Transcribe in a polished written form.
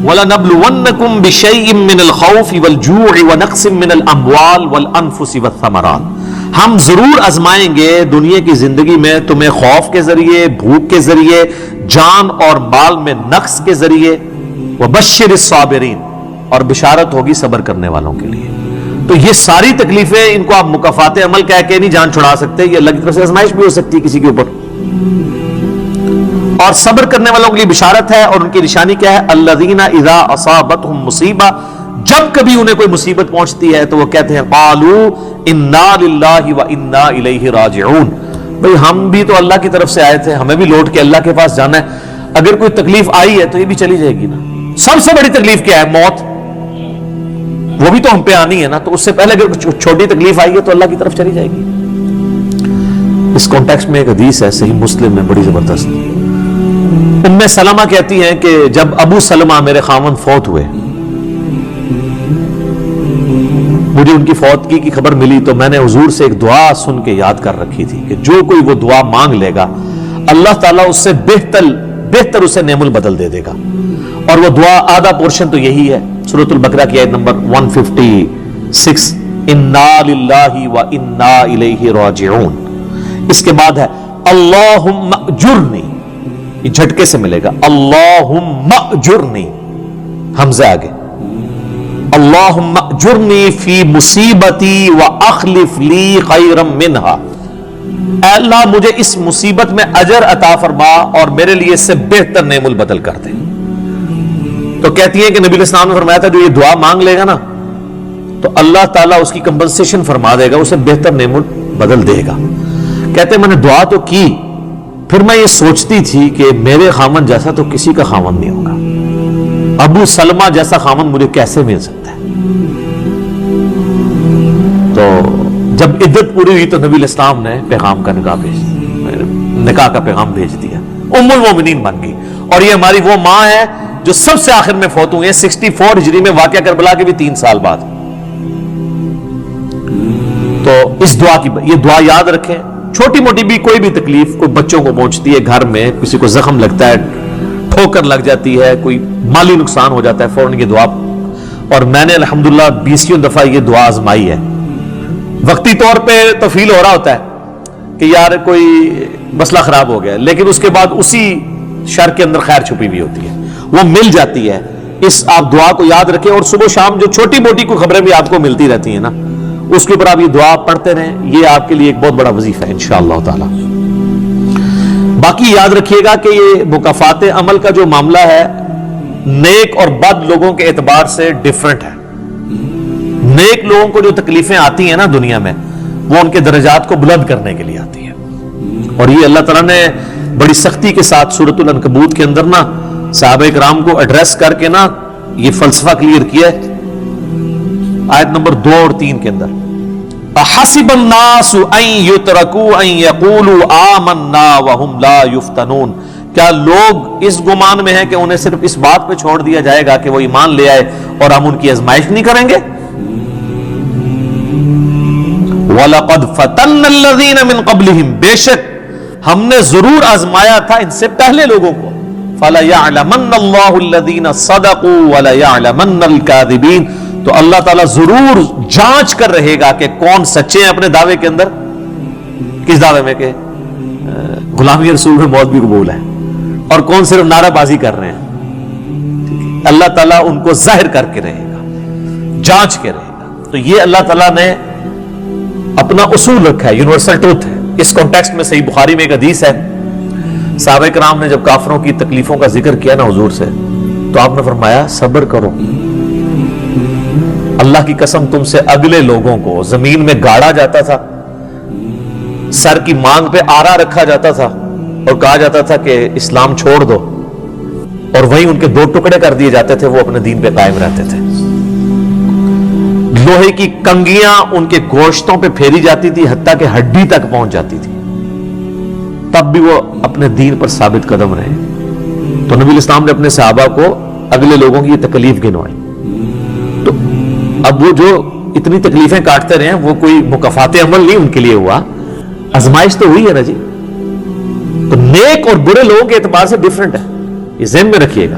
وَلَنَبْلُوَنَّكُمْ بِشَيْءٍ مِّنَ الْخَوْفِ وَالْجُوعِ وَنَقْصٍ مِّنَ الْأَمْوَالِ وَالْأَنفُسِ وَالثَّمَرَاتِ، ہم ضرور آزمائیں گے دنیا کی زندگی میں تمہیں خوف کے ذریعے، بھوک کے ذریعے، جان اور مال میں نقص کے ذریعے، وَبَشِّرِ الصَّابِرِينَ، اور بشارت ہوگی صبر کرنے والوں کے لیے۔ تو یہ ساری تکلیفیں، ان کو آپ مکافات عمل کہہ کے نہیں جان چھڑا سکتے، یہ اللہ کی طرف سے آزمائش بھی ہو سکتی ہے کسی کے اوپر۔ اور صبر کرنے والوں کے لیے بشارت ہے، اور ان کی نشانی کیا ہے؟ الذین اذا اصابتهم مصیبہ، جب کبھی انہیں کوئی مصیبت پہنچتی ہے تو وہ کہتے ہیں قالوا انا للہ وانا الیہ راجعون، بھئی ہم بھی تو اللہ کی طرف سے آئے تھے، ہمیں بھی لوٹ کے اللہ کے پاس جانا ہے، اگر کوئی تکلیف آئی ہے تو یہ بھی چلی جائے گی نا۔ سب سے بڑی تکلیف کیا ہے؟ موت، وہ بھی تو ہم پہ آنی ہے نا، تو اس سے پہلے اگر کچھ چھوٹی تکلیف آئی ہے تو اللہ کی طرف چلی جائے گی۔ اس کانٹیکسٹ میں ایک حدیث ہے صحیح مسلم میں بڑی زبردست، ام سلمہ کہتی ہیں کہ جب ابو سلمہ میرے خاوند فوت ہوئے، مجھے ان کی فوتگی کی خبر ملی تو میں نے حضور سے ایک دعا سن کے یاد کر رکھی تھی کہ جو کوئی وہ دعا مانگ لے گا اللہ تعالیٰ اس سے بہتر اسے نعم البدل دے گا، اور وہ دعا آدھا پورشن تو یہی ہے، سورۃ البقرہ کی آیت نمبر 156، انا للہ وانا الیہ راجعون۔ اس کے بعد ہے اللہم اجرنی، یہ جھٹکے سے ملے گا، اللہم اجرنی، حمزہ آگے، اللہم اجرنی فی مصیبتی واخلف لی خیرا منہا، اے اللہ مجھے اس مصیبت میں اجر عطا فرما اور میرے لیے اس سے بہتر نعم البدل کر دے۔ تو کہتی ہیں کہ نبی علیہ السلام نے فرمایا تھا جو یہ دعا مانگ لے گا نا تو اللہ تعالیٰ اس کی کمپنسیشن فرما دے گا، اسے بہتر نعم البدل دے گا۔ کہتے ہیں میں نے دعا تو کی، پھر میں یہ سوچتی تھی کہ میرے خامن جیسا تو کسی کا خامن نہیں ہوگا، ابو سلمہ جیسا خامن مجھے کیسے مل سکتا ہے؟ تو جب عدت پوری ہوئی تو نبی علیہ السلام نے پیغام کا نکاح کا پیغام بھیج دیا، ام المومنین بن گئی، اور یہ ہماری وہ ماں ہے جو سب سے آخر میں فوت ہوئی ہے 64 ہجری میں، واقعہ کربلا کے بھی 3 سال بعد۔ تو اس دعا کی یہ دعا یاد رکھیں، چھوٹی موٹی بھی کوئی بھی تکلیف، کوئی بچوں کو پہنچتی ہے گھر میں، کسی کو زخم لگتا ہے، ٹھوکر لگ جاتی ہے، کوئی مالی نقصان ہو جاتا ہے، فوراً یہ دعا، اور میں نے الحمدللہ 20 دفعہ یہ دعا آزمائی ہے۔ وقتی طور پہ تو فیل ہو رہا ہوتا ہے کہ یار کوئی مسئلہ خراب ہو گیا، لیکن اس کے بعد اسی شر کے اندر خیر چھپی ہوئی ہوتی ہے، وہ مل جاتی ہے۔ اس آپ دعا کو یاد رکھیں، اور صبح شام جو چھوٹی موٹی کوئی خبریں بھی آپ کو ملتی رہتی ہیں نا، اس کے اوپر آپ یہ دعا پڑھتے رہیں، یہ آپ کے لیے ایک بہت بڑا وظیفہ ہے انشاءاللہ تعالی۔ باقی یاد رکھیے گا کہ یہ مکافات عمل کا جو معاملہ ہے نیک اور بد لوگوں کے اعتبار سے ڈیفرنٹ ہے۔ نیک لوگوں کو جو تکلیفیں آتی ہیں نا دنیا میں، وہ ان کے درجات کو بلند کرنے کے لیے آتی ہیں، اور یہ اللہ تعالیٰ نے بڑی سختی کے ساتھ سورۃ العنکبوت کے اندر نا صحابہ کرام کو ایڈریس کر کے نا یہ فلسفہ کلیئر کیا ہے، آیت نمبر 2 اور 3 کے اندر، احسب الناس ان یترکوا ان یقولوا آمنا وهم لا یفتنون، کیا لوگ اس گمان میں ہیں کہ انہیں صرف اس بات پہ چھوڑ دیا جائے گا کہ وہ ایمان لے آئے اور ہم ان کی آزمائش نہیں کریں گے؟ وَلَقَدْ فَتَنَّ الَّذِينَ مِن قَبْلِهِمْ، بے شک ہم نے ضرور آزمایا تھا ان سے پہلے لوگوں کو، فَلَيَعْلَمَنَّ اللَّهُ الَّذِينَ صَدَقُوا وَلَيَعْلَمَنَّ الْكَاذِبِينَ، تو اللہ تعالیٰ ضرور جانچ کر رہے گا کہ کون سچے ہیں اپنے دعوے کے اندر، کس دعوے میں کہ غلامی رسول میں موت بھی قبول ہے، اور کون صرف نعرہ بازی کر رہے ہیں۔ اللہ تعالیٰ ان کو ظاہر کر کے رہے گا، جانچ کے رہے گا۔ تو یہ اللہ تعالیٰ نے اپنا اصول رکھا ہے، یونیورسل ٹروتھ ہے۔ اس کانٹیکسٹ میں صحیح بخاری میں ایک حدیث ہے، صحابہ کرام نے جب کافروں کی تکلیفوں کا ذکر کیا نا حضور سے، تو آپ نے فرمایا صبر کرو، اللہ کی قسم تم سے اگلے لوگوں کو زمین میں گاڑا جاتا تھا، سر کی مانگ پہ آرا رکھا جاتا تھا اور کہا جاتا تھا کہ اسلام چھوڑ دو، اور وہیں ان کے 2 ٹکڑے کر دیے جاتے تھے، وہ اپنے دین پہ قائم رہتے تھے۔ لوہے کی کنگیاں ان کے گوشتوں پہ پھیری جاتی تھی، حتیٰ کہ ہڈی تک پہنچ جاتی تھی، تب بھی وہ اپنے دین پر ثابت قدم رہے۔ تو نبی الاسلام نے اپنے صحابہ کو اگلے لوگوں کی یہ تکلیف گنوائی۔ تو اب وہ جو اتنی تکلیفیں کاٹتے رہے ہیں، وہ کوئی مکافات عمل نہیں ان کے لیے ہوا، آزمائش تو ہوئی ہے نا جی۔ تو نیک اور برے لوگوں کے اعتبار سے ڈیفرنٹ ہے، یہ ذہن میں رکھیے گا۔